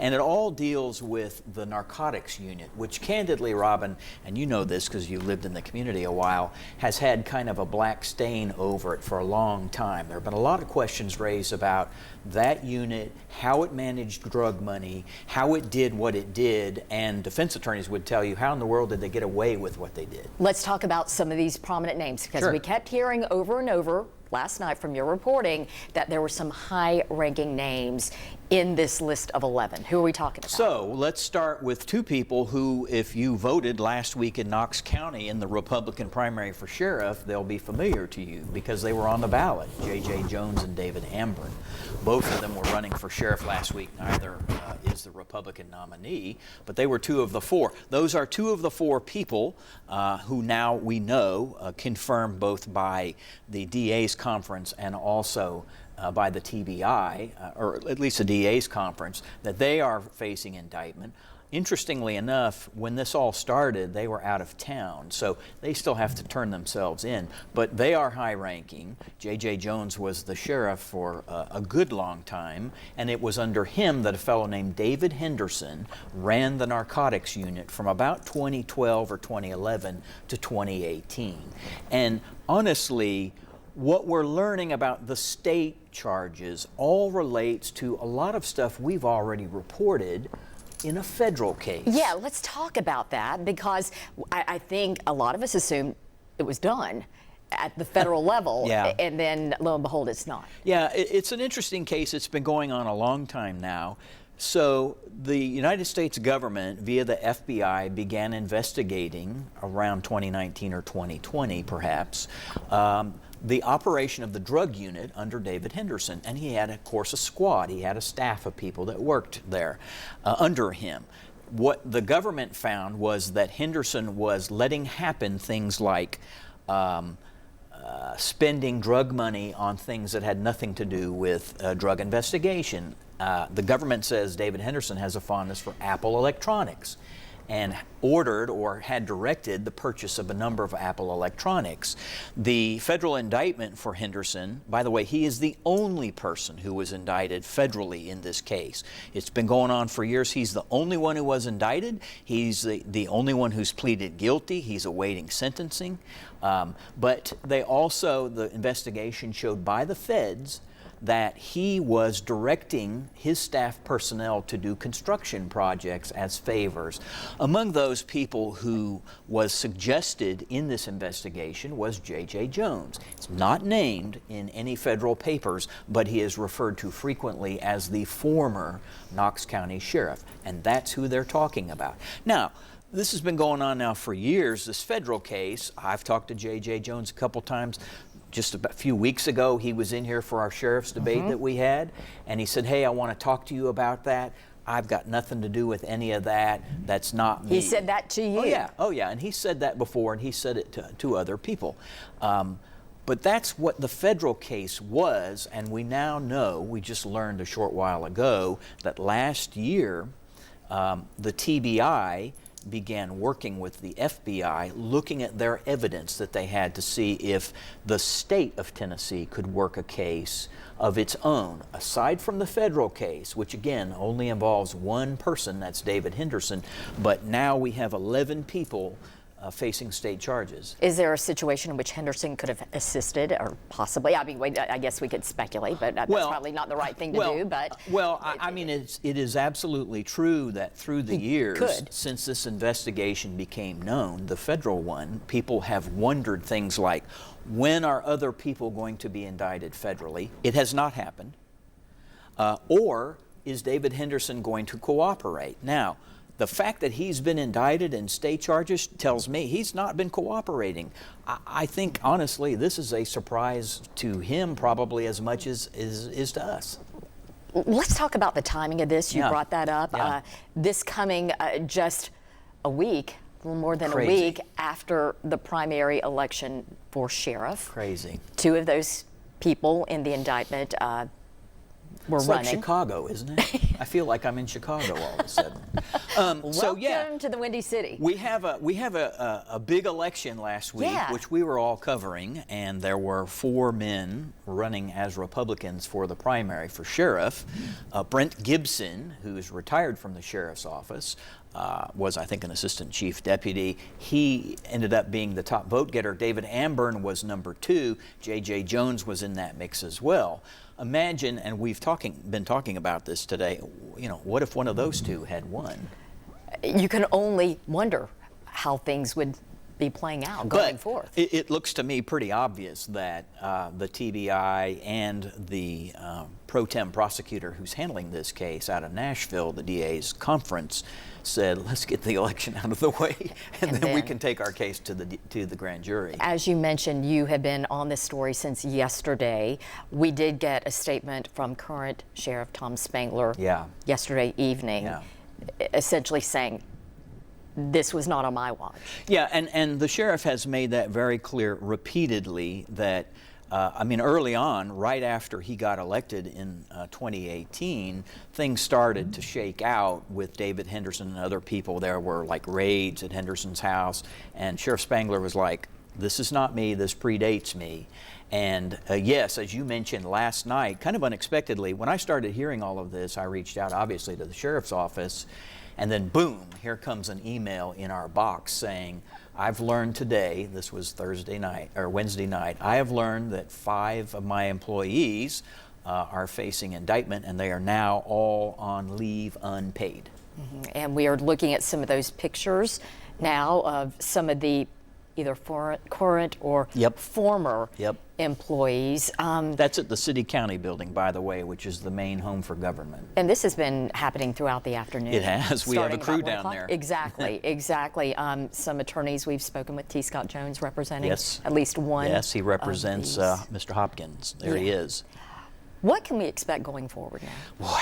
And it all deals with the narcotics unit, which candidly, Robin, and you know this because you lived in the community a while, has had kind of a black stain over it for a long time. There have been a lot of questions raised about that unit, how it managed drug money, how it did what it did, and defense attorneys would tell you, how in the world did they get away with what they did? Let's talk about some of these prominent names, because Sure. we kept hearing over and over last night from your reporting that there were some high-ranking names in this list of 11. Who are we talking about? So let's start with two people who, if you voted last week in Knox County in the Republican primary for sheriff, they'll be familiar to you because they were on the ballot, J.J. Jones and David Ambrin. Both of them were running for sheriff last week. Neither is the Republican nominee, but they were two of the four. Those are two of the four people who now we know, confirmed both by the DA's conference and also by the TBI, or at least the DA's conference, that they are facing indictment. Interestingly enough, when this all started, they were out of town, so they still have to turn themselves in. But they are high-ranking. J.J. Jones was the sheriff for a good long time, and it was under him that a fellow named David Henderson ran the narcotics unit from about 2012 or 2011 to 2018. And honestly, what we're learning about the state charges all relates to a lot of stuff we've already reported in a federal case. Yeah, let's talk about that, because I think a lot of us assumed it was done at the federal level, Yeah. and then lo and behold, it's not. Yeah, it's an interesting case. It's been going on a long time now. So the United States government, via the FBI, began investigating around 2019 or 2020, perhaps, the operation of the drug unit under David Henderson. And he had, of course, a squad. He had a staff of people that worked there under him. What the government found was that Henderson was letting happen things like spending drug money on things that had nothing to do with drug investigation. The government says David Henderson has a fondness for Apple electronics and ordered or had directed the purchase of a number of Apple electronics. The federal indictment for Henderson, by the way, he is the only person who was indicted federally in this case. It's been going on for years. He's the only one who was indicted. He's the only one who's pleaded guilty. He's awaiting sentencing. But they also, the investigation showed by the feds that he was directing his staff personnel to do construction projects as favors. Among those people who was suggested in this investigation was J.J. Jones. It's not named in any federal papers, but he is referred to frequently as the former Knox County Sheriff, and that's who they're talking about. Now, this has been going on now for years, this federal case. I've talked to J.J. Jones a couple times. Just a few weeks ago, he was in here for our sheriff's debate that we had, and he said, hey, I want to talk to you about that. I've got nothing to do with any of that. That's not me. He said that to you? Oh yeah, and he said that before, and he said it to other people. But that's what the federal case was, and we now know, we just learned a short while ago, that last year, the TBI began working with the FBI, looking at their evidence that they had to see if the state of Tennessee could work a case of its own, aside from the federal case, which again only involves one person, that's David Henderson, but now we have 11 people facing state charges. Is there a situation in which Henderson could have assisted, or possibly? I mean, I guess we could speculate, but that's probably not the right thing to do. But I mean, it is absolutely true that through the years, since this investigation became known, the federal one, people have wondered things like, when are other people going to be indicted federally? It has not happened. Or is David Henderson going to cooperate? Now, the fact that he's been indicted in state charges tells me he's not been cooperating. I think, honestly, this is a surprise to him probably as much as is to us. Let's talk about the timing of this. You brought that up. Yeah. This coming just a week, a little more than a week after the primary election for sheriff. Crazy. Two of those people in the indictment were It's running. like Chicago, isn't it? I feel like I'm in Chicago all of a sudden. Welcome to the Windy City. We have a big election last week, Yeah. which we were all covering, and there were 4 men running as Republicans for the primary for sheriff. Brent Gibson, who's retired from the sheriff's office, was, I think, an assistant chief deputy. He ended up being the top vote getter. David Amburn was number 2. J.J. Jones was in that mix as well. Imagine, and we've been talking about this today, you know, what if one of those two had won? You can only wonder how things would be playing out going forth. It looks to me pretty obvious that the TBI and the pro tem prosecutor who's handling this case out of Nashville, the DA's conference, said, let's get the election out of the way, and then we can take our case to the grand jury. As you mentioned, you have been on this story since yesterday. We did get a statement from current Sheriff Tom Spangler yesterday evening, essentially saying, this was not on my watch. Yeah, and the sheriff has made that very clear repeatedly that, I mean, early on, right after he got elected in 2018, things started to shake out with David Henderson and other people. There were like raids at Henderson's house, and Sheriff Spangler was like, this is not me, this predates me. And yes, as you mentioned last night, kind of unexpectedly, when I started hearing all of this, I reached out obviously to the sheriff's office, and then boom, here comes an email in our box saying, I've learned today, this was Wednesday night, I have learned that 5 of my employees are facing indictment, and they are now all on leave unpaid. And we are looking at some of those pictures now of some of the either current or former employees. That's at the City County building, by the way, which is the main home for government. And this has been happening throughout the afternoon. It has. We have a crew starting down about 1 there. o'clock. Exactly, exactly. Some attorneys we've spoken with, T. Scott Jones representing at least one. Yes, he represents Mr. Hopkins. There he is. What can we expect going forward now? Well,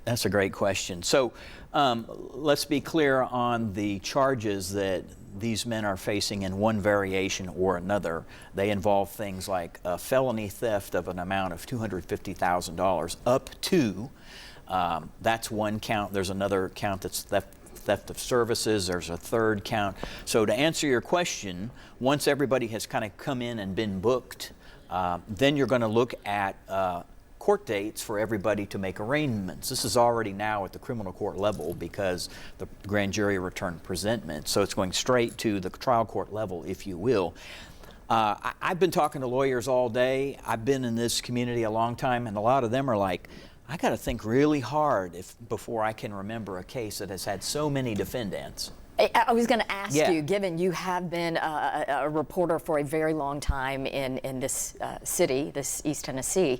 that's a great question. So let's be clear on the charges that these men are facing in one variation or another. They involve things like felony theft of an amount of $250,000 up to, that's one count. There's another count that's theft of services. There's a third count. So to answer your question, once everybody has kind of come in and been booked, then you're going to look at court dates for everybody to make arraignments. This is already now at the criminal court level because the grand jury returned presentment, so it's going straight to the trial court level, if you will. I've been talking to lawyers all day. I've been in this community a long time, and a lot of them are like, I got to think really hard before I can remember a case that has had so many defendants. I was going to ask you, given you have been a reporter for a very long time in this city, this East Tennessee,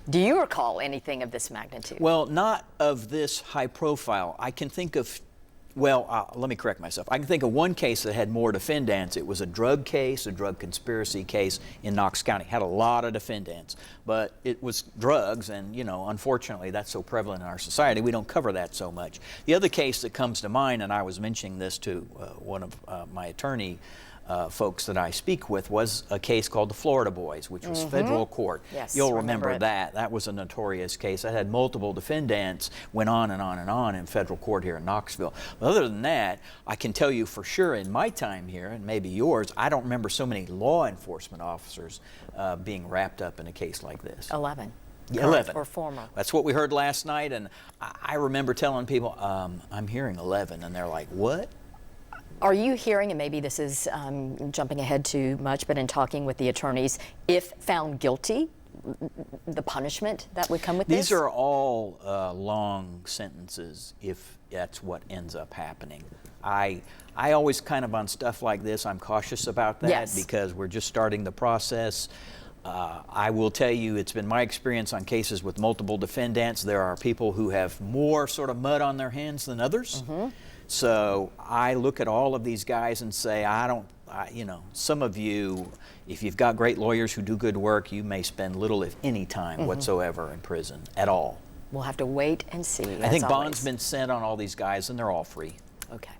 do you recall anything of this magnitude? Well, not of this high profile. I can think of, well, let me correct myself. I can think of one case that had more defendants. It was a drug case, a drug conspiracy case in Knox County. Had a lot of defendants, but it was drugs, and you know, unfortunately, that's so prevalent in our society. We don't cover that so much. The other case that comes to mind, and I was mentioning this to one of my attorney folks that I speak with, was a case called the Florida Boys, which was federal court. Yes, you'll remember that. That was a notorious case. That had multiple defendants, went on and on and on in federal court here in Knoxville. But other than that, I can tell you for sure in my time here, and maybe yours, I don't remember so many law enforcement officers being wrapped up in a case like this. 11. 11. Or former. That's what we heard last night, and I remember telling people, I'm hearing 11, and they're like, what? Are you hearing, and maybe this is jumping ahead too much, but in talking with the attorneys, if found guilty, the punishment that would come with this? These are all long sentences if that's what ends up happening. I always kind of on stuff like this, I'm cautious about that because we're just starting the process. I will tell you, it's been my experience on cases with multiple defendants, there are people who have more sort of mud on their hands than others. So I look at all of these guys and say, you know, some of you, if you've got great lawyers who do good work, you may spend little, if any, time whatsoever in prison at all. We'll have to wait and see. I think bond's been sent on all these guys, and they're all free. Okay.